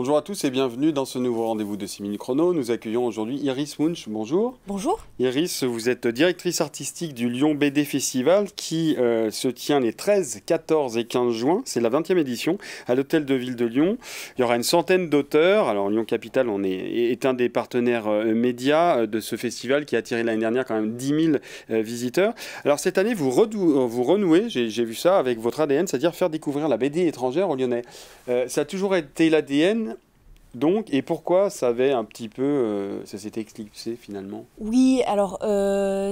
Bonjour à tous et bienvenue dans ce nouveau rendez-vous de 6 minutes chrono. Nous accueillons aujourd'hui Iris Munch. Bonjour. Bonjour. Iris, vous êtes directrice artistique du Lyon BD Festival qui se tient les 13, 14 et 15 juin. C'est la 20e édition à l'Hôtel de Ville de Lyon. Il y aura une centaine d'auteurs. Alors Lyon Capitale est un des partenaires médias de ce festival qui a attiré l'année dernière quand même 10 000 visiteurs. Alors cette année, vous renouez, j'ai vu ça, avec votre ADN, c'est-à-dire faire découvrir la BD étrangère aux Lyonnais. Ça a toujours été l'ADN. Donc, et pourquoi ça avait un petit peu, ça s'était éclipsé finalement? Oui, alors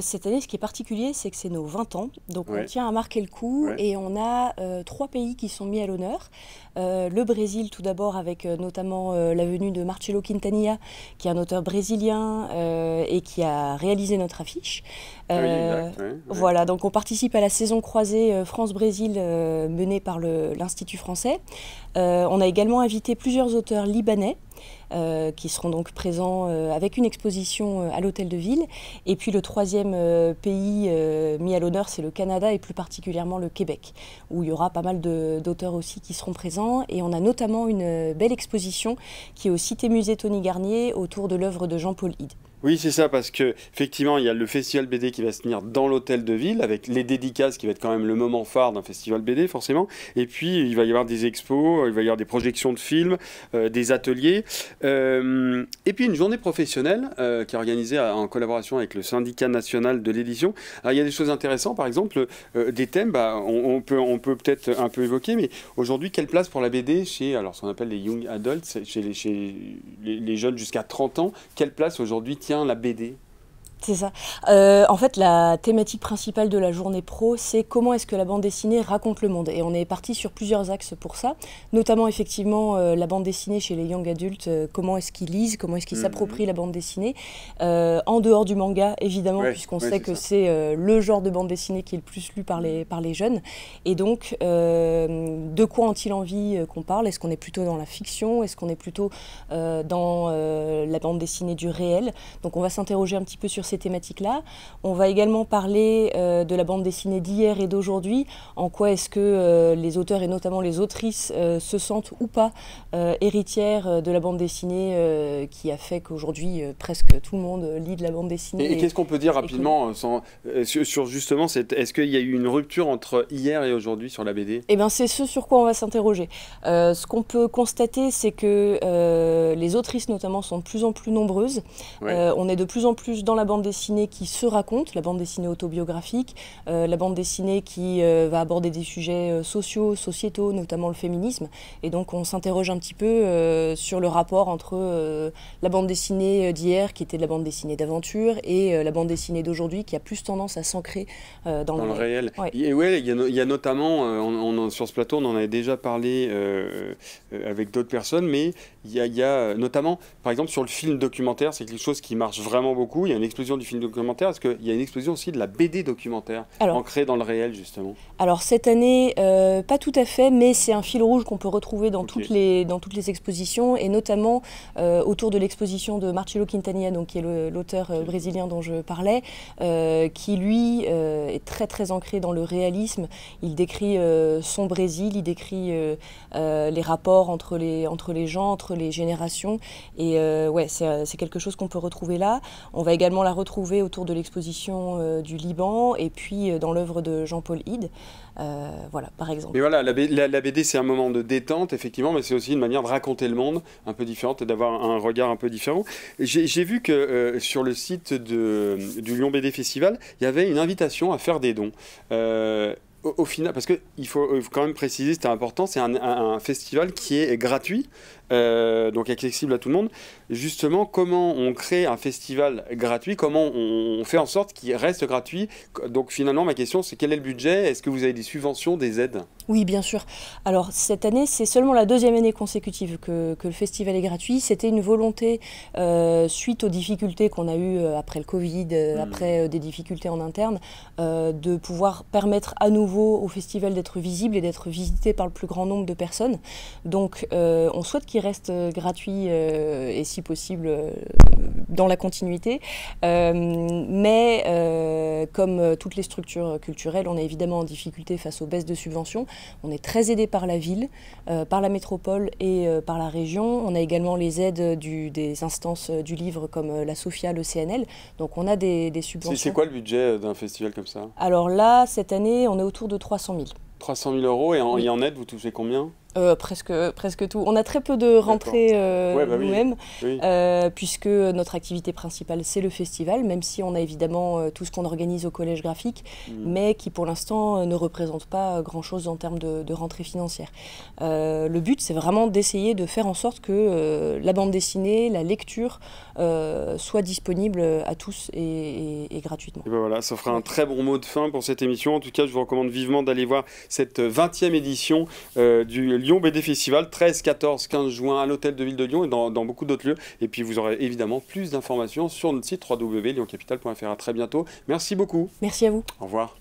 cette année, ce qui est particulier, c'est que c'est nos 20 ans. Donc on tient à marquer le coup et on a 3 pays qui sont mis à l'honneur. Le Brésil tout d'abord avec notamment la venue de Marcelo Quintanilla, qui est un auteur brésilien et qui a réalisé notre affiche. Voilà, donc on participe à la saison croisée France-Brésil menée par l'Institut français. On a également invité plusieurs auteurs libanais qui seront donc présents avec une exposition à l'Hôtel de Ville. Et puis le troisième pays mis à l'honneur, c'est le Canada et plus particulièrement le Québec, où il y aura pas mal d'auteurs aussi qui seront présents. Et on a notamment une belle exposition qui est au Cité Musée Tony Garnier autour de l'œuvre de Jean-Paul Hide. Oui, c'est ça, parce que effectivement, il y a le festival BD qui va se tenir dans l'hôtel de ville, avec les dédicaces qui va être quand même le moment phare d'un festival BD, forcément. Et puis, il va y avoir des expos, il va y avoir des projections de films, des ateliers. Et puis, une journée professionnelle qui est organisée en collaboration avec le syndicat national de l'édition. Alors, il y a des choses intéressantes, par exemple, des thèmes, on peut peut-être un peu évoquer, mais aujourd'hui, quelle place pour la BD chez, alors, ce qu'on appelle les young adults, chez les jeunes jusqu'à 30 ans, quelle place aujourd'hui la BD? C'est ça. En fait, la thématique principale de la journée pro, c'est comment est-ce que la bande dessinée raconte le monde. Et on est parti sur plusieurs axes pour ça, notamment effectivement la bande dessinée chez les young adultes, comment est-ce qu'ils lisent, comment est-ce qu'ils s'approprient la bande dessinée, en dehors du manga, évidemment, puisqu'on sait que c'est le genre de bande dessinée qui est le plus lu par les jeunes. Et donc, de quoi ont-ils envie qu'on parle? Est-ce qu'on est plutôt dans la fiction? Est-ce qu'on est plutôt dans la bande dessinée du réel? Donc on va s'interroger un petit peu sur ces thématiques-là. On va également parler de la bande dessinée d'hier et d'aujourd'hui. En quoi est-ce que les auteurs et notamment les autrices se sentent ou pas héritières de la bande dessinée qui a fait qu'aujourd'hui presque tout le monde lit de la bande dessinée. Et qu'est-ce qu'on peut dire rapidement sur justement, est-ce qu'il y a eu une rupture entre hier et aujourd'hui sur la BD? Eh bien, c'est ce sur quoi on va s'interroger. Ce qu'on peut constater, c'est que les autrices notamment sont de plus en plus nombreuses. On est de plus en plus dans la bande dessinée qui se raconte, la bande dessinée autobiographique, la bande dessinée qui va aborder des sujets sociaux, sociétaux, notamment le féminisme. Et donc on s'interroge un petit peu sur le rapport entre la bande dessinée d'hier, qui était de la bande dessinée d'aventure, et la bande dessinée d'aujourd'hui, qui a plus tendance à s'ancrer dans le réel. Et il y a notamment, sur ce plateau, on en avait déjà parlé avec d'autres personnes, mais il y a notamment, par exemple, sur le film documentaire, c'est quelque chose qui marche vraiment beaucoup. Il y a une explosion du film documentaire. Est-ce qu'il y a une explosion aussi de la BD documentaire, ancrée dans le réel, justement? Alors, cette année, pas tout à fait, mais c'est un fil rouge qu'on peut retrouver dans toutes les expositions, et notamment autour de l'exposition de Marcelo Quintanilla, donc, qui est l'auteur brésilien dont je parlais, qui, lui, est très, très ancré dans le réalisme. Il décrit son Brésil, il décrit les rapports entre les gens, entre les générations, et c'est quelque chose qu'on peut retrouver là. On va également la retrouver autour de l'exposition du Liban et puis dans l'œuvre de Jean-Paul Hide, voilà, par exemple. Mais voilà, la BD, c'est un moment de détente, effectivement, mais c'est aussi une manière de raconter le monde un peu différente et d'avoir un regard un peu différent. J'ai vu que sur le site du Lyon BD Festival, il y avait une invitation à faire des dons. Au final, parce qu'il faut quand même préciser, c'était important, c'est un festival qui est gratuit, donc accessible à tout le monde. Justement, comment on crée un festival gratuit, comment on fait en sorte qu'il reste gratuit? Donc finalement, ma question, c'est quel est le budget? Est-ce que vous avez des subventions, des aides? Oui, bien sûr. Alors cette année, c'est seulement la deuxième année consécutive que le festival est gratuit. C'était une volonté, suite aux difficultés qu'on a eues après le Covid, après des difficultés en interne, de pouvoir permettre à nouveau au festival d'être visible et d'être visité par le plus grand nombre de personnes. Donc on souhaite qu'il reste gratuit et si possible dans la continuité. Mais comme toutes les structures culturelles, on est évidemment en difficulté face aux baisses de subventions. On est très aidé par la ville, par la métropole et par la région. On a également les aides des instances du livre comme la SOFIA, le CNL. Donc on a des subventions. C'est quoi le budget d'un festival comme ça? Alors là, cette année, on est autour de 300 000. 300 000 euros et en aide, vous touchez combien? Presque tout. On a très peu de rentrées nous-mêmes, Oui. puisque notre activité principale, c'est le festival, même si on a évidemment tout ce qu'on organise au Collège Graphique, mais qui pour l'instant ne représente pas grand-chose en termes de rentrée financière. Le but, c'est vraiment d'essayer de faire en sorte que la bande dessinée, la lecture, soit disponible à tous et gratuitement. Et ben voilà, ça fera un très bon mot de fin pour cette émission. En tout cas, je vous recommande vivement d'aller voir cette 20e édition du Lyon BD Festival, 13, 14, 15 juin à l'Hôtel de Ville de Lyon et dans beaucoup d'autres lieux. Et puis vous aurez évidemment plus d'informations sur notre site www.lyoncapital.fr. À très bientôt. Merci beaucoup. Merci à vous. Au revoir.